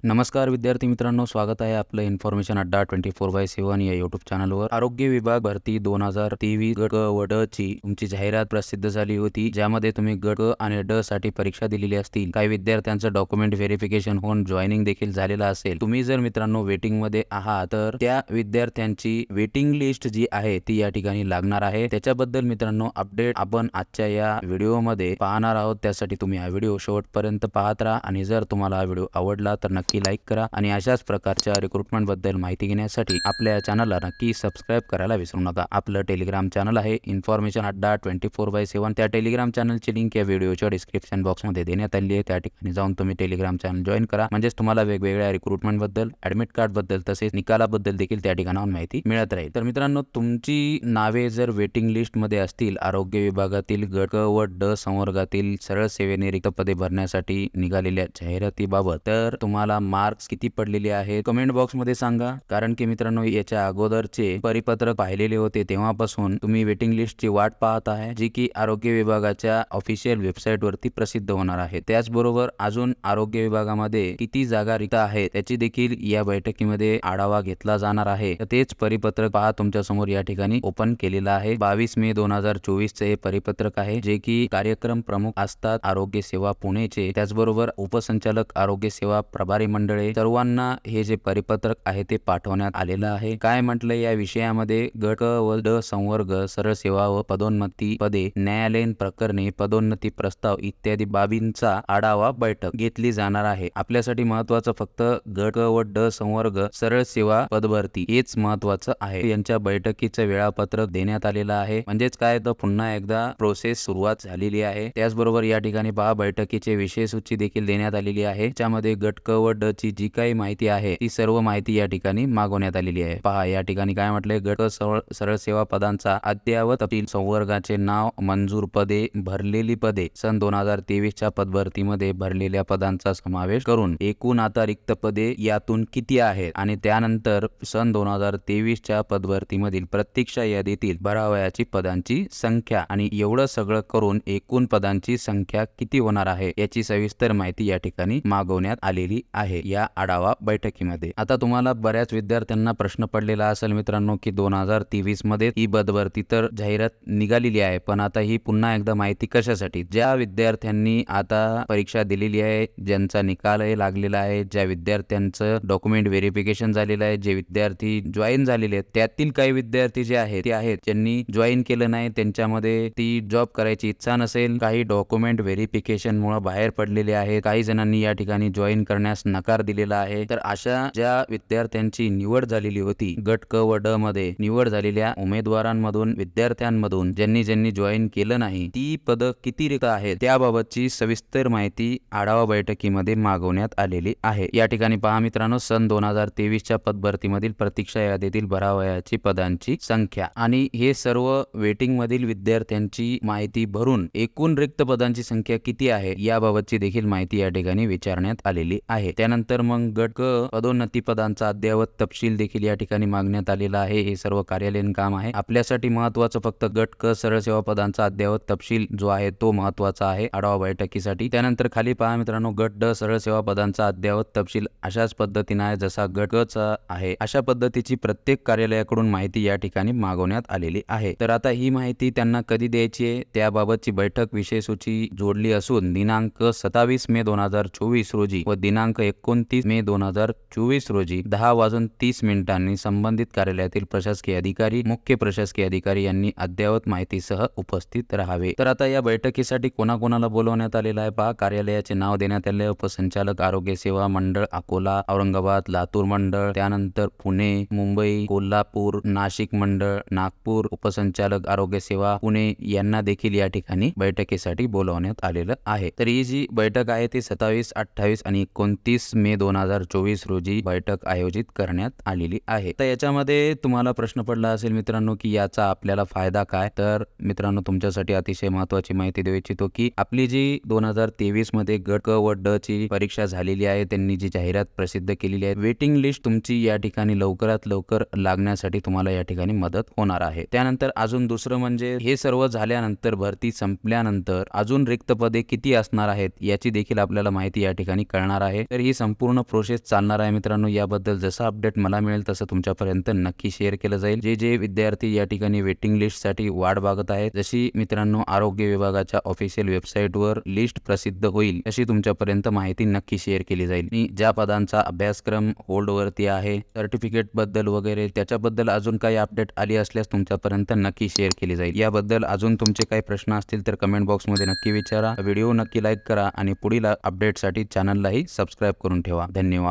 नमस्कार विद्यार्थी मित्रांनो, स्वागत आहे आपलं इन्फॉर्मेशन अड्डा 24/7 या यूट्यूब चॅनलवर। आरोग्य विभाग भरती 2023 गट क व ड ची तुमची जाहिरात प्रसिद्ध झाली होती, ज्यामध्ये तुम्ही गट क आणि ड साठी परीक्षा दिलेली असतील। काही विद्यार्थ्यांचं डॉक्युमेंट व्हेरिफिकेशन होऊन जॉईनिंग देखील झालेलं असेल। तुम्ही जर मित्रांनो वेटिंग मध्ये आहात तर त्या विद्यार्थ्यांची वेटिंग लिस्ट जी आहे ती या ठिकाणी लागणार आहे। त्याच्याबद्दल मित्रांनो अपडेट आपण आजच्या या व्हिडिओमध्ये पाहणार आहोत। त्यासाठी तुम्ही हा व्हिडिओ शेवटपर्यंत पाहत राहा आणि जर तुम्हाला हा व्हिडिओ आवडला तर नक्की लाईक करा आणि अशाच प्रकारच्या रिक्रुटमेंट बद्दल माहिती घेण्यासाठी आपल्या चॅनलला नक्की सबस्क्राइब करायला विसरू नका। आपलं टेलिग्राम चॅनल आहे इन्फॉर्मेशन अड्डा 24/7। त्या टेलिग्राम चॅनलची लिंक या व्हिडिओच्या डिस्क्रिप्शन बॉक्समध्ये देण्यात आली आहे। त्या ठिकाणी जाऊन तुम्ही टेलिग्राम चॅनल जॉईन करा, म्हणजेच तुम्हाला वेगवेगळ्या रिक्रुटमेंट बद्दल, ऍडमिट कार्ड बद्दल तसेच निकालाबद्दल देखील त्या ठिकाणाहून माहिती मिळत राहील। तर मित्रांनो, तुमची नावे जर वेटिंग लिस्ट मध्ये असतील आरोग्य विभागातील गट क व ड संवर्गातील सरळ सेवेने रिक्त पदे भरण्यासाठी निघालेल्या जाहिरातीबाबत तर तुम्हाला मार्क्स किती पडलेले आहेत कमेंट बॉक्स मध्ये सांगा। कारण की मित्रांनो, याच्या अगोदरचे परिपत्रक पाहिलेले होते तेव्हापासून तुम्ही वेटिंग लिस्टची वाट पाहत आहे, जी की आरोग्य विभागाच्या ऑफिशियल वेबसाईट वरती प्रसिद्ध होणार आहे। त्याचबरोबर अजून आरोग्य विभागामध्ये किती जागा रिक्त आहेत त्याची देखील या बैठकीमध्ये आढावा घेतला जाणार आहे। तेच परिपत्रक पहा तुमच्या समोर या ठिकाणी ओपन केलेलं आहे। 22 मे 2024 चे हे परिपत्रक आहे, जे की कार्यक्रम प्रमुख असतात आरोग्य सेवा पुणेचे, त्याचबरोबर उपसंचालक आरोग्य सेवा प्रभारी मंडळे सर्वांना हे जे परिपत्रक आहे ते पाठवण्यात आलेलं आहे। काय म्हटलं या विषयामध्ये, गट क व ड संवर्ग सरळ सेवा व पदोन्नती पदे, न्यायालयीन प्रकरणे, पदोन्नती प्रस्ताव इत्यादी बाबींचा आढावा बैठक घेतली जाणार आहे। आपल्यासाठी महत्त्वाचं फक्त गट क व ड संवर्ग सरळ सेवा पदभरती हेच महत्त्वाचं आहे। यांच्या बैठकीचं वेळापत्रक देण्यात आलेलं आहे, म्हणजेच काय तर पुन्हा एकदा प्रोसेस सुरुवात झालेली आहे। त्याचबरोबर या ठिकाणी पहा बैठकीचे विषय सूची देखील देण्यात आलेली आहे, ज्यामध्ये गट क व ड ची जी काही माहिती आहे ती सर्व माहिती या ठिकाणी मागवण्यात आलेली आहे। पहा या ठिकाणी काय म्हटलंय, गट क सरळ सेवा पदांचा अद्ययावत तपशील, संवर्गाचे नाव, मंजूर पदे, भरलेली पदे, सन 2023 च्या पदभरतीमध्ये भरलेल्या पदांचा समावेश करून एकूण आता रिक्त पदे यातून किती आहेत आणि त्यानंतर सन 2023 च्या पदभरतीमधील प्रतीक्षा यादीतील भरावयाची पदांची संख्या आणि एवढं सगळं करून एकूण पदांची संख्या किती होणार आहे याची सविस्तर माहिती या ठिकाणी मागवण्यात आलेली आहे या आढावा बैठकीमध्ये। आता तुम्हाला बऱ्याच विद्यार्थ्यांना प्रश्न पडलेला असेल मित्रांनो की 2023 मध्ये ही पदभरती तर जाहिरात निघालेली आहे, पण आता ही पुन्हा एकदा माहिती कशासाठी? ज्या विद्यार्थ्यांनी आता परीक्षा दिलेली आहे, ज्यांचा निकालही लागलेला आहे, ज्या विद्यार्थ्यांचं डॉक्युमेंट व्हेरिफिकेशन झालेलं आहे, जे विद्यार्थी जॉईन झालेले आहेत, त्यातील काही विद्यार्थी जे आहेत ते आहेत ज्यांनी जॉईन केलं नाही, त्यांच्यामध्ये ती जॉब करायची इच्छा नसेल, काही डॉक्युमेंट व्हेरिफिकेशन मुळे बाहेर पडलेले आहेत, काही जणांनी या ठिकाणी जॉईन करण्यास नकार दिलेला आहे। तर अशा ज्या विद्यार्थ्यांची निवड झालेली होती गट क व ड मध्ये, निवड झालेल्या उमेदवारांमधून, विद्यार्थ्यांमधून ज्यांनी जॉईन केलं नाही, ती पद किती रिक्त आहेत त्याबाबतची सविस्तर माहिती आढावा बैठकीमध्ये मागवण्यात आलेली आहे। या ठिकाणी पहा मित्रांनो, सन 2023 च्या पदभरतीमधील प्रतीक्षा यादीतील भरावयाची पदांची संख्या आणि हे सर्व वेटिंग मधील विद्यार्थ्यांची माहिती भरून एकूण रिक्त पदांची संख्या किती आहे याबाबतची देखील माहिती या ठिकाणी विचारण्यात आलेली आहे। त्यानंतर मग गट क पदोन्नती पदांचा अद्ययावत तपशील देखील या ठिकाणी मागण्यात आलेला आहे। हे सर्व कार्यालयीन काम आहे। आपल्यासाठी महत्त्वाचं फक्त गट क सरळ सेवा पदांचा अद्ययावत तपशील जो आहे तो महत्त्वाचा आहे आढावा बैठकीसाठी। त्यानंतर खाली पहा मित्रांनो, गट ड सरळ सेवा पदांचा अद्ययावत तपशील अशाच पद्धतीने आहे जसा गट क चा आहे, अशा पद्धतीची प्रत्येक कार्यालयाकडून माहिती या ठिकाणी मागवण्यात आलेली आहे। तर आता ही माहिती त्यांना कधी द्यायची आहे त्याबाबतची बैठक विषय सूची जोडली असून दिनांक 27 मे 2024 रोजी व दिनांक 29 मे 2024 रोजी 10:30 संबंधित कार्यालयातील प्रशासकीय अधिकारी, मुख्य प्रशासकीय अधिकारी यांनी अद्ययावत माहितीसह उपस्थित राहावे। तर आता या बैठकीसाठी कोणाकोणाला बोलवण्यात आलेलं आहे पहा। कार्यालयाचे नाव देण्यात आले, उपसंचालक आरोग्य सेवा मंडळ अकोला, औरंगाबाद, लातूर मंडळ, त्यानंतर पुणे, मुंबई, कोल्हापूर, नाशिक मंडळ, नागपूर, उपसंचालक आरोग्य सेवा पुणे यांना देखील या ठिकाणी बैठकीसाठी बोलवण्यात आलेलं आहे। तर ही जी बैठक आहे ती 27, 28 आणि 29 मे 2024 रोजी बैठक आयोजित करण्यात आलेली आहे। तर याच्यामध्ये तुम्हाला प्रश्न पडला असेल मित्रांनो की याचा आपल्याला फायदा काय? तर मित्रांनो, तुमच्यासाठी अतिशय महत्त्वाची माहिती देऊ इच्छितो की आपली जी 2023 मध्ये गट क व ड ची परीक्षा झालेली आहे, त्यांनी जी जाहिरात प्रसिद्ध केलेली आहे, वेटिंग लिस्ट तुमची या ठिकाणी लवकरात लवकर लागण्यासाठी तुम्हाला या ठिकाणी मदत होणार आहे। त्यानंतर अजून दुसरं म्हणजे हे सर्व झाल्यानंतर, भरती संपल्यानंतर अजून रिक्त पदे किती असणार आहेत याची देखील आपल्याला माहिती या ठिकाणी कळणार आहे। तर ही संपूर्ण प्रोसेस चालणार आहे मित्रांनो. याबद्दल जसं अपडेट मला मिळेल तसं तुमच्यापर्यंत नक्की शेअर केलं जाईल. जे विद्यार्थी या ठिकाणी वेटिंग लिस्ट साठी वाट बघत आहेत, जशी मित्रांनो आरोग्य विभागाच्या ऑफिशियल वेबसाईटवर लिस्ट प्रसिद्ध होईल तशी तुमच्यापर्यंत माहिती नक्की शेअर केली जाईल. आणि ज्या पदांचा अभ्यासक्रम होल्ड वरती आहे, सर्टिफिकेट बद्दल वगैरे त्याच्याबद्दल अजून काही अपडेट आली असल्यास तुमच्यापर्यंत नक्की शेअर केली जाईल. याबद्दल अजून तुमचे काही प्रश्न असतील तर कमेंट बॉक्समध्ये नक्की विचारा. व्हिडिओ नक्की लाईक करा आणि पुढील अपडेटसाठी चॅनललाही सबस्क्राईब करून ठेवा. धन्यवाद.